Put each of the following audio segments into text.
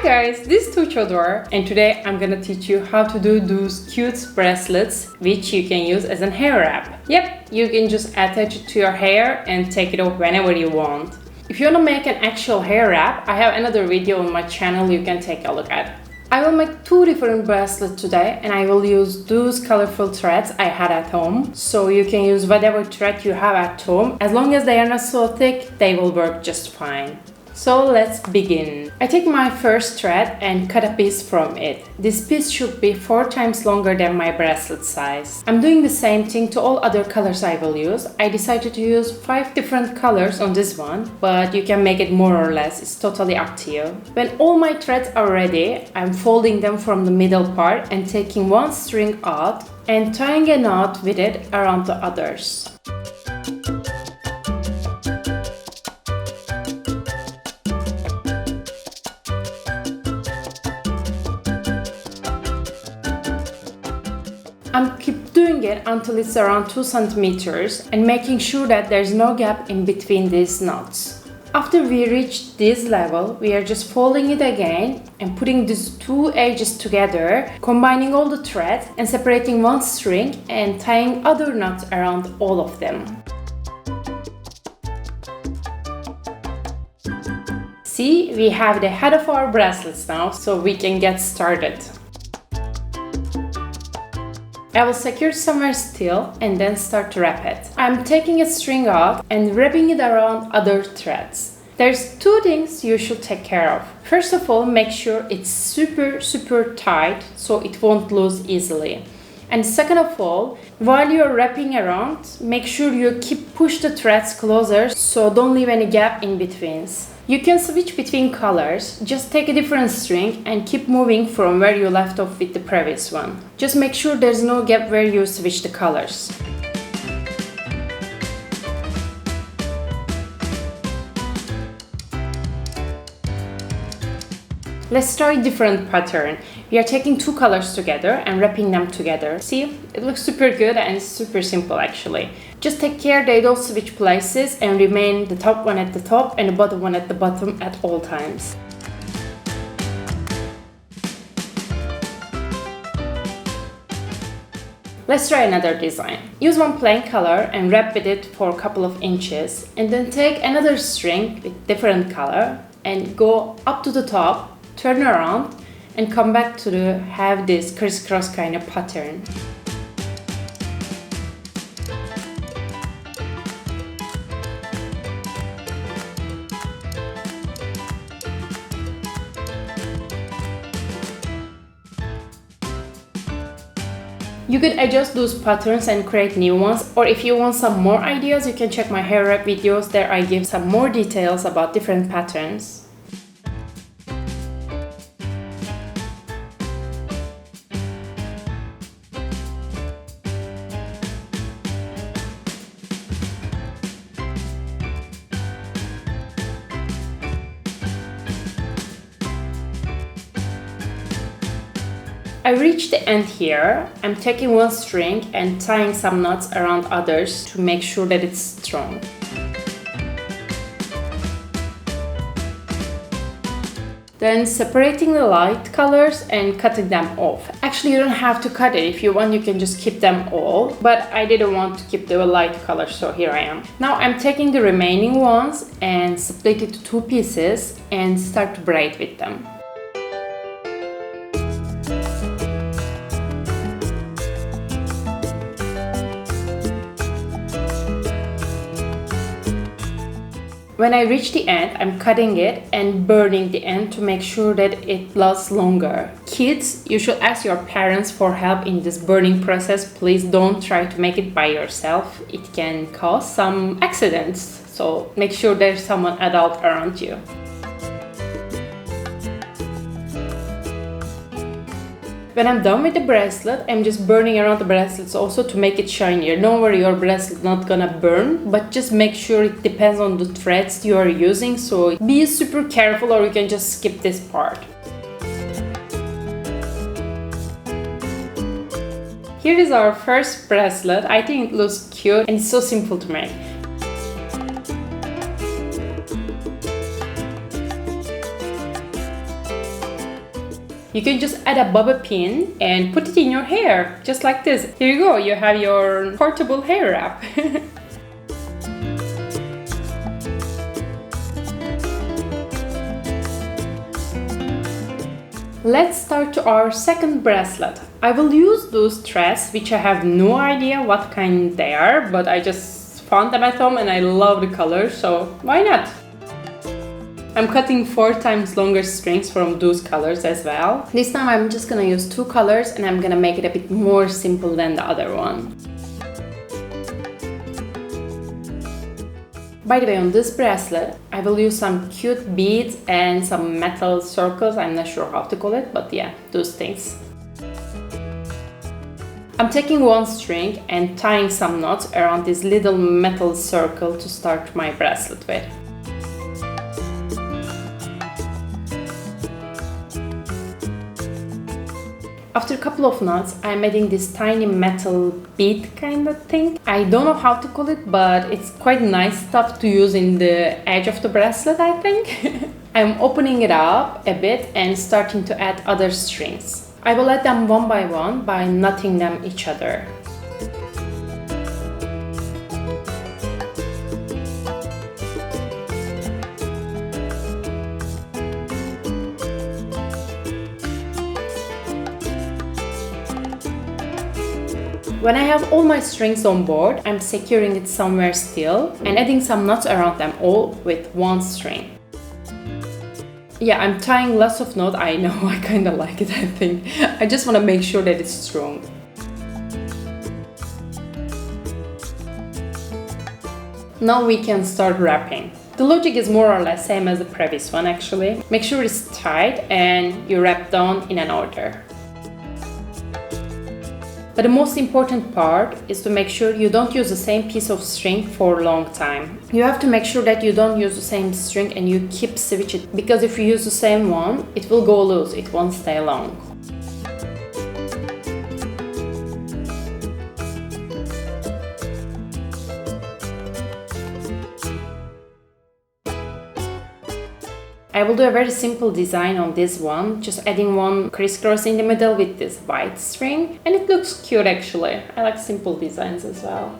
guys, this is Tuchador, and today I'm gonna teach you how to do those cute bracelets which you can use as a hair wrap. Yep, you can just attach it to your hair and take it off whenever you want. If you wanna make an actual hair wrap, I have another video on my channel you can take a look at. I will make two different bracelets today, and I will use those colorful threads I had at home. So you can use whatever thread you have at home. As long as they are not so thick, they will work just fine. So let's begin. I take my first thread and cut a piece from it. This piece should be 4 times longer than my bracelet size. I'm doing the same thing to all other colors I will use. I decided to use 5 different colors on this one, but you can make it more or less. It's totally up to you. When all my threads are ready, I'm folding them from the middle part and taking one string out and tying a knot with it around the others. I'm keep doing it until it's around 2 centimeters and making sure that there's no gap in between these knots. After we reach this level, we are just folding it again and putting these 2 edges together, combining all the threads and separating one string and tying other knots around all of them. See, we have the head of our bracelets now, so we can get started. I will secure somewhere still and then start to wrap it. I'm taking a string out and wrapping it around other threads. There's 2 things you should take care of. First of all, make sure it's super tight so it won't lose easily. And second of all, while you're wrapping around, make sure you push the threads closer so don't leave any gap in betweens. You can switch between colors, just take a different string and keep moving from where you left off with the previous one. Just make sure there's no gap where you switch the colors. Let's try a different pattern. We are taking 2 colors together and wrapping them together. See, it looks super good and it's super simple actually. Just take care they don't switch places and remain the top one at the top and the bottom one at the bottom at all times. Let's try another design. Use one plain color and wrap with it for a couple of inches, and then take another string with different color and go up to the top, turn around and come back to have this crisscross kind of pattern. You could adjust those patterns and create new ones, or if you want some more ideas, you can check my hair wrap videos. There I give some more details about different patterns. I reached the end here. I'm taking one string and tying some knots around others to make sure that it's strong. Then separating the light colors and cutting them off. Actually, you don't have to cut it. If you want, you can just keep them all, but I didn't want to keep the light color, so here I am. Now I'm taking the remaining ones and split it to 2 pieces and start to braid with them. When I reach the end, I'm cutting it and burning the end to make sure that it lasts longer. Kids, you should ask your parents for help in this burning process. Please don't try to make it by yourself. It can cause some accidents, so make sure there's someone adult around you. When I'm done with the bracelet, I'm just burning around the bracelets also to make it shinier. Don't worry, your bracelet's not gonna burn, but just make sure it depends on the threads you are using, so be super careful or you can just skip this part. Here is our first bracelet. I think it looks cute and it's so simple to make. you can just add a bobby pin and put it in your hair, just like this. Here you go, you have your portable hair wrap. Let's start to our second bracelet. I will use those threads, which I have no idea what kind they are, but I just found them at home and I love the color, so why not? I'm cutting 4 times longer strings from those colors as well. This time I'm just gonna use 2 colors and I'm gonna make it a bit more simple than the other one. By the way, on this bracelet, I will use some cute beads and some metal circles. I'm not sure how to call it, but yeah, those things. I'm taking 1 string and tying some knots around this little metal circle to start my bracelet with. After a couple of knots, I'm adding this tiny metal bead kind of thing. I don't know how to call it, but it's quite nice stuff to use in the edge of the bracelet, I think. I'm opening it up a bit and starting to add other strings. I will add them one by knotting them each other. When I have all my strings on board, I'm securing it somewhere still and adding some knots around them all with 1 string. Yeah, I'm tying lots of knots. I know, I kind of like it, I think. I just want to make sure that it's strong. Now we can start wrapping. The logic is more or less same as the previous one actually. Make sure it's tight and you wrap down in an order. But the most important part is to make sure you don't use the same piece of string for a long time. You have to make sure that you don't use the same string and you keep switch it, because if you use the same one, it will go loose, it won't stay long. I will do a very simple design on this one, just adding 1 crisscross in the middle with this white string, and it looks cute actually. I like simple designs as well.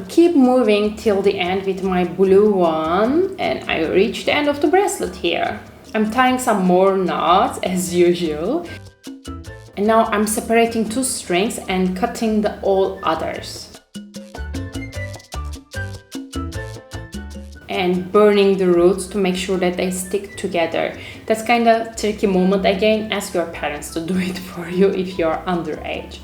Keep moving till the end with my blue one, and I reach the end of the bracelet here. I'm tying some more knots as usual. And now I'm separating 2 strings and cutting the all others. And burning the roots to make sure that they stick together. That's kind of tricky moment again. Ask your parents to do it for you if you're underage.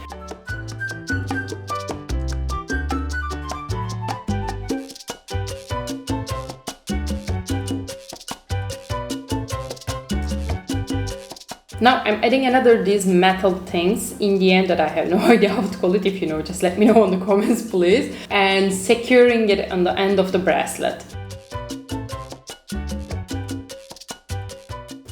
Now I'm adding another these metal things in the end that I have no idea how to call it. If you know, just let me know in the comments please. And securing it on the end of the bracelet.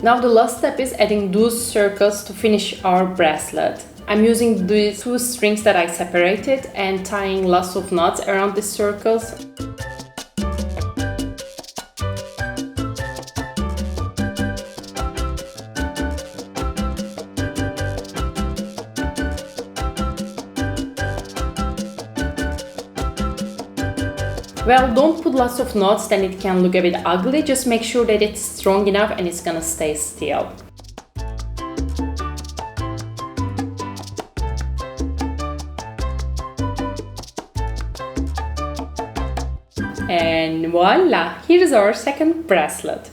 Now the last step is adding those circles to finish our bracelet. I'm using these 2 strings that I separated and tying lots of knots around the circles. Well, don't put lots of knots, then it can look a bit ugly. Just make sure that it's strong enough and it's gonna stay still. And voila! Here is our second bracelet.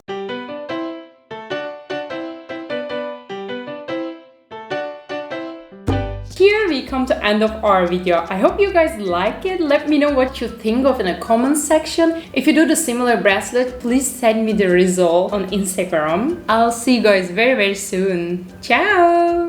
Here we come to end of our video. I hope you guys like it. Let me know what you think of in the comment section. If you do the similar bracelet, please send me the result on Instagram. I'll see you guys very soon. Ciao!